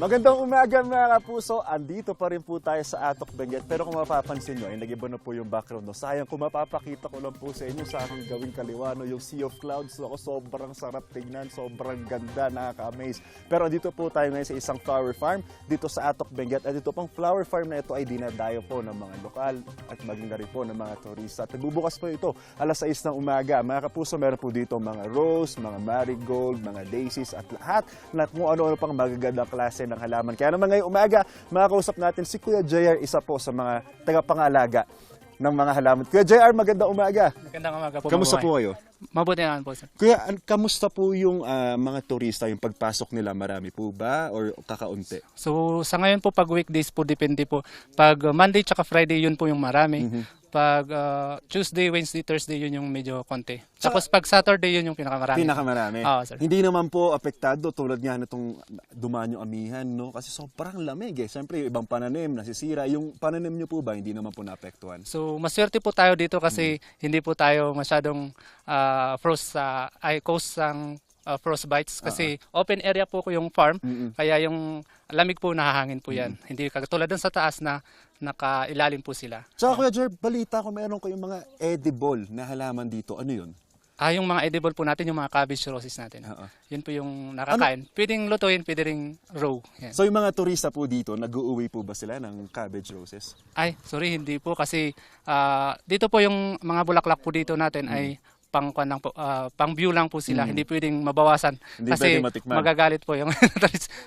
Magandang umaga mga kapuso, andito pa rin po tayo sa Atok Benguet. Pero kung mapapansin nyo, ay nag-iba na po yung background. No? Sayang kung mapapakita ko lang po sa inyo sa aking gawing kaliwa, no? Yung Sea of Clouds. Ako, sobrang sarap tingnan, sobrang ganda, nakaka-amaze. Pero dito po tayo ngayon sa isang flower farm dito sa Atok Benguet. At dito pang flower farm na ito ay dinadayo po ng mga lokal at maging na rin po ng mga turista. At nagbubukas po ito alas 6 ng umaga. Mga kapuso, meron po dito mga rose, mga marigold, mga daisies at lahat na kung ano-ano pang magagandang klase ng halaman. Kaya naman ngayong umaga, makakausap natin si Kuya JR, isa po sa mga tagapangalaga ng mga halaman. Kuya JR, magandang umaga. Magandang umaga po. Kamusta po kayo? Mabuti naman po, sir. Kuya, kamusta po yung mga turista, yung pagpasok nila? Marami po ba or kakaunti? So, sa ngayon po, pag weekdays po, depende po. Pag Monday tsaka Friday, yun po yung marami. Pag Tuesday, Wednesday, Thursday, yun yung medyo konti. Tapos pag Saturday, yun yung pinakamarami. Pinakamarami. Oo, sir. Hindi naman po apektado tulad nga na itong dumaan yung amihan, no? Kasi sobrang lamig eh. Siyempre, yung ibang pananim, nasisira. Yung pananim nyo po ba, hindi naman po naapektuhan? So, maswerte po tayo dito kasi hindi po tayo masyadong coast ng frostbites kasi open area po ko yung farm. Kaya yung lamig po nahahangin po yan. Hindi katulad dun sa taas na nakailalim po sila. Tsaka Kuya Jer, balita ko meron kayong mga edible na halaman dito. Ano yun? Yung mga edible po natin, yung mga cabbage roses natin. Yun po yung nakakain. Pwedeng lutuin, pwede ring raw. Yan. So yung mga turista po dito, nag-uuwi po ba sila ng cabbage roses? Ay, sorry, hindi po kasi dito po yung mga bulaklak po dito natin ay pang view lang po sila, hindi pwedeng mabawasan Hindi kasi pwedeng matikman. magagalit po yung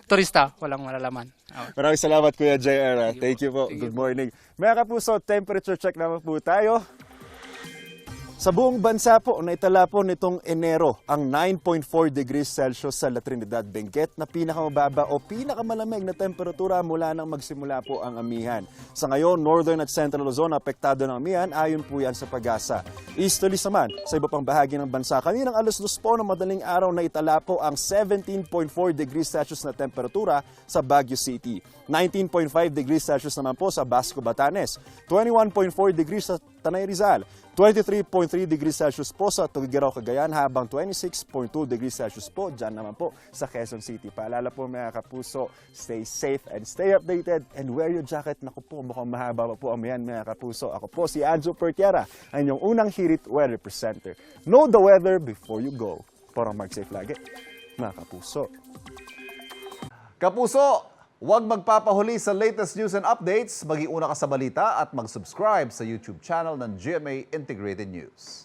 turista, walang malalaman. Maraming salamat Kuya JR. Thank you po. Good morning. Mga kapuso, temperature check naman po tayo. Sa buong bansa po, naitala po nitong Enero ang 9.4 degrees Celsius sa La Trinidad, Benguet na pinakamababa o pinakamalamig na temperatura mula nang magsimula po ang amihan. Sa ngayon, Northern at Central Luzon apektado ng amihan, ayon po yan sa pag-asa. Easterly naman, sa iba pang bahagi ng bansa, kaninang alas 2 po ng madaling araw na itala po ang 17.4 degrees Celsius na temperatura sa Baguio City. 19.5 degrees Celsius naman po sa Basco, Batanes. 21.4 degrees sa Tanay Rizal. 23.3 degrees Celsius po sa Tuguegarao, Cagayan, habang 26.2 degrees Celsius po dyan naman po sa Quezon City. Paalala po mga kapuso, stay safe and stay updated and wear your jacket. Naku po, mukhang mahaba pa po ang mga kapuso. Ako po si Anjo Pertiera, ang inyong unang hirit weather presenter. Know the weather before you go. Parang mag-safe lagi, mga kapuso. Kapuso, huwag magpapahuli sa latest news and updates, mag-iuna ka sa balita at mag-subscribe sa YouTube channel ng GMA Integrated News.